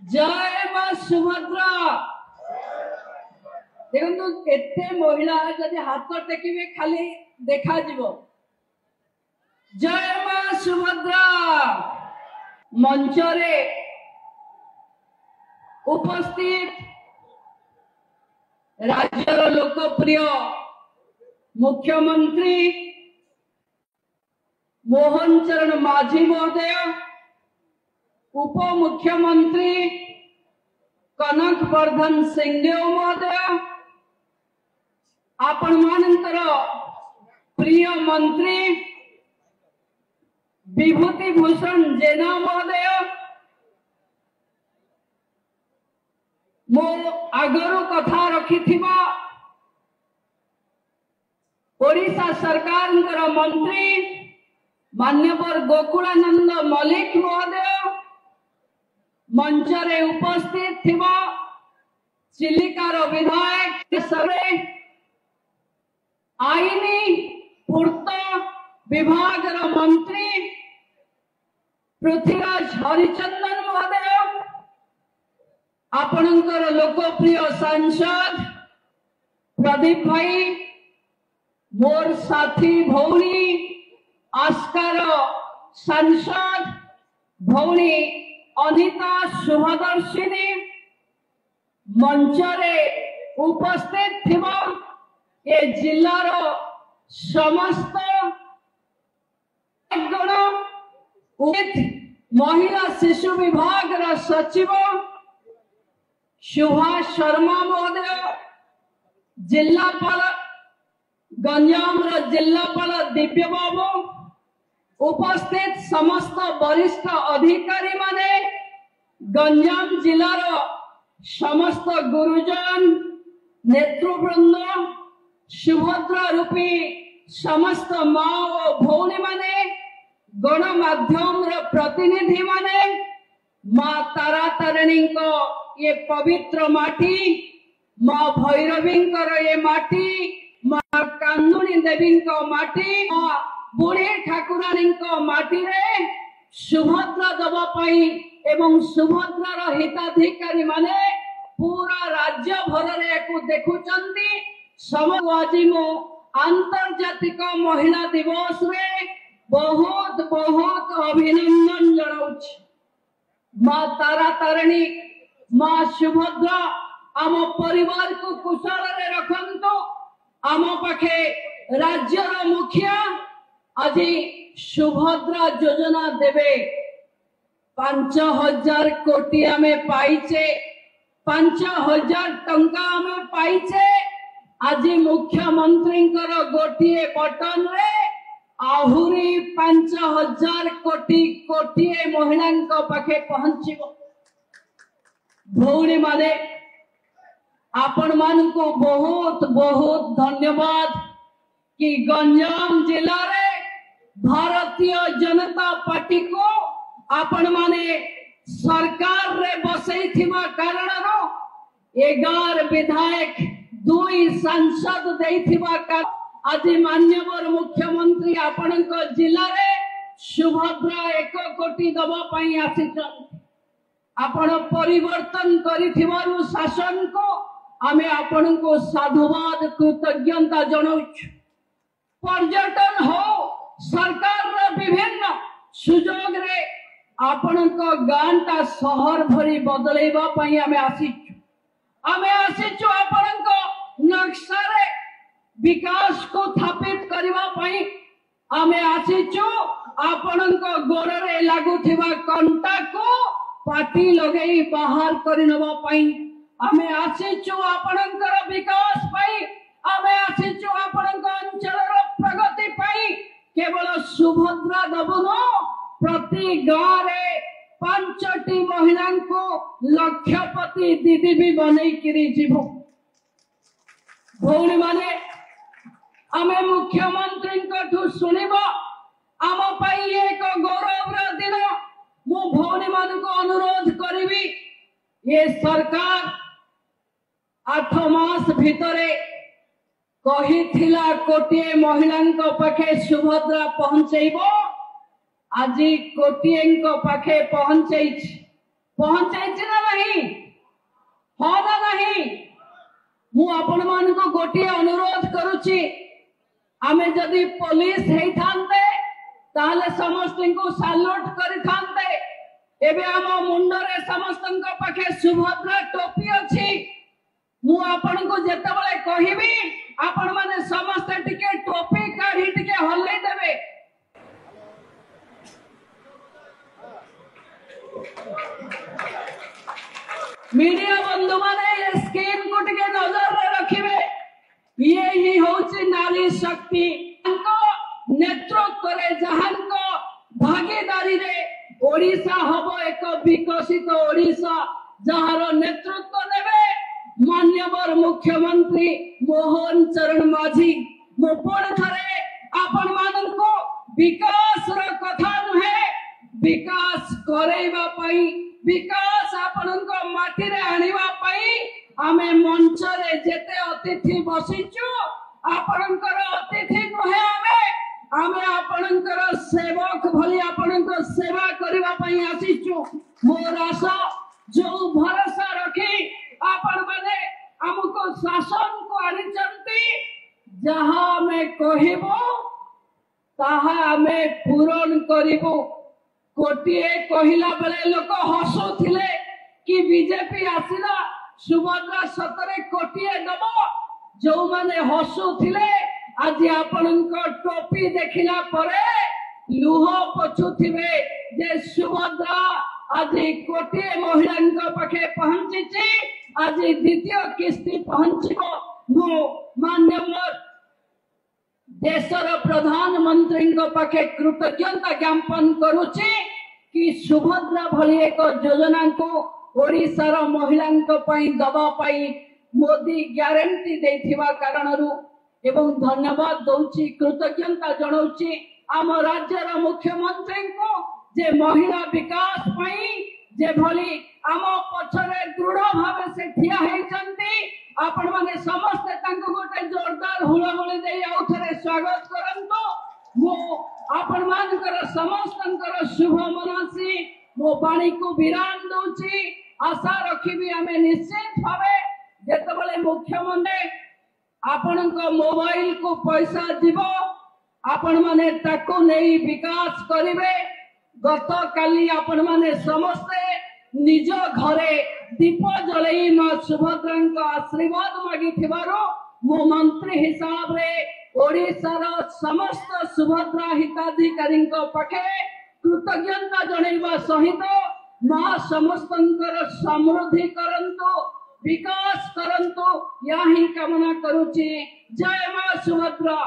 जय मां सुभद्रा। देखो एते महिला जदि हाथ टेकिबे खाली देखा जीवो। जय मां सुभद्रा। मंचरे उपस्थित राज्यर लोकप्रिय मुख्यमंत्री मोहन चरण माझी महोदय, उप मुख्यमंत्री कनक वर्धन सिंहदेव महोदय, आपण मानकर प्रिय मंत्री विभूति भूषण जेना महोदय, मो आगरू कथा रखिथिबा ओडिशा सरकार मंत्री मान्यवर गोकुलानंद मलिक महोदय, मंचरे उपस्थित थिबा चिलिकार विधायक सरे आईनी पूर्त विभाग मंत्री पृथ्वीराज हरिचंदन महोदय, आपणकर लोकप्रिय सांसद प्रदीप भाई, मोर साथी भौणी आस्कार सांसद भौणी अनिता शुभदर्शिनी, मंचरे उपस्थित थिबा ये जिलार समस्त गण, महिला शिशु विभाग सचिव सुभाष शर्मा महोदय, जिलापाल गंजाम जिलापाल दिव्य बाबू, उपस्थित समस्त वरिष्ठ अधिकारी माने, गंजाम जिलार समस्त गुरुजन नेतृवृंद, सुभद्रा रूपी समस्त माँ और भौणी माने, गणमाध्यम प्रतिनिधि माने, माँ तारा तारिणी को ये पवित्र माटी, माँ भैरवी ये माटी, माँ कांदुनी देवी को माटी, माँ बुढ़ी ठाकुरानी को माटी रे सुभद्रा दबा पाई एवं सुभद्रार हिताधिकारी माने पूरा राज्य भर रे देखुचंती। आज मु आंतर्जातिक महिला दिवस रे बहुत बहुत अभिनंदन जनाउछि। माँ तारा तारिणी, माँ सुभद्रा आम परिवार को कुशल रे रखंतु। आम पाखे राज्यर मुखिया आज सुभद्रा योजना देवे 5000 कोटी आमे पाइचे, 5000 टंका आमे पाइचे। आज मुख्यमंत्री गोटे बटन रे आहुरी 5000 कोटी कोटी महिला पाखे पहुंचो। भौणी माने आपण मान को बहुत बहुत धन्यवाद कि गंजाम जिला रे भारतीय जनता पार्टी को आपण माने सरकार रे बसई थिबा कारण 11 विधायक 2 सांसद देथिबा कारण आज मान्यवर मुख्यमंत्री आपणक जिला रे सुभद्रा 1 कोटी दबा पई आसिछन। आपण परिवर्तन करिथिबारु शासन को आमे आपण को साधुवाद कृतज्ञता जनाउछु। पर्यटन हो सरकार रे विभिन्न सुजोग रे आपण को गांटा शहर भरी बदलैबा पई आमे आसिछु आपण को नक्शा रे विकास को स्थापित करबा पई आमे आसिछु। आपण को गोर रे लागुथिबा कंटा को पाटी लगेई बाहर करनबा पई आमे आसिछु। आपणकर विकास पई आमे आसिछु। आपणक अंचलर प्रगति पई केवल सुभद्रा दबनो प्रति गाँव रे 5टी महिला को लक्षपति दीदी भी बनै किरी जीवो। भौणी माने आमे मुख्यमंत्री को सुनिबो आम पई एक गौरव दिन। मु भौणी मान को अनुरोध करिवि ये सरकार 8 मास भितरे कहिथिला कोटिए महिला पाखे सुभद्रा पहुंचेबो। आज कोटिए पाखे पहुंचे ना नहीं हाँ ना नहीं मु आपण मान को गोटे अनुरोध करुची आमे जदि पुलिस हेई थांते ताले समस्त को साल्यूट करि थांते एबे आम मुंडरे समस्त पाखे सुभद्रा टोपी अछि मु आपण को जेतेबेले कहिबी आपण माने समस्त टिके टोपी काढी टिके हल्ले देबे मीडिया बंधु माने स्क्रीन को टिके नजर रे रखिबे ये ही होची नारी शक्ति नेतृत्व रे जहान को भागीदारी रे ओडिशा हबो एक विकसित ओडिशा जहार नेतृत्व नेबे मान्यवर मुख्यमंत्री मोहन चरण माझी मो पुणी थरे आपण माननको विकास रो कथा नुहे विकास करेबा पई विकास आपनको माटी रे आनिबा पई आमे मंच रे जेते अतिथि बसिचु आपनकर अतिथि नुहे आमे आपनकर सेवक भली आपनको सेवा करबा पई आसीचु मोर आशा जो भरोसा रखी आपण माने हमको शासन को आनिचंती जहां में कहिबो ताहा हमें पूरण करिबो कोटिए कहिला बेले लोक हसुथिले कि बीजेपी आसिला सुभद्रा सतरे कोटिए दबो जो माने हसुथिले आज आपनक टोपी देखिला परे लुह पछुथिबे जे सुभद्रा आज कोटिए महिला पाखे पहुंची आज द्वितीय किस्ती पहुंचो मो मान्यवर देशर प्रधानमंत्री पाखे कृतज्ञता ज्ञापन करुचे कि सुभद्रा भली एक योजना को ओडिशार महिला दबा पाई मोदी ग्यारंटी देथिबा कारणरू एवं धन्यवाद दउची कृतज्ञता जणाउची आम राज्यर मुख्यमंत्री को जे महिला विकास पाई जे भली आम पछरे दृढ़ भाव से ठिया हेचंती आपण माने समस्त तांको गोटे जोरदार हुलहुली दे आउथरे स्वागत करंतो मो आपण मानकर समस्तंकर शुभ मनासी मो बाणी को विराम दउची आशा रखिबी आमे निश्चित भावे जेतबले मुख्यमंत्री आपनक मोबाइल को पैसा दिबो आपण माने ताको नेई विकास करिवे गत काली आपण माने समस्त निज घरे दीप जलई मां सुभद्रा आशीर्वाद मागी थिबारो मो मंत्री हिसाब रे ओडिशार समस्त सुभद्रा हिताधिकारी पाखे कृतज्ञता जणैबा सहित मां समस्तंकर समृद्धि करंतो विकास करंतो या ही कामना करूची जय मां सुभद्रा।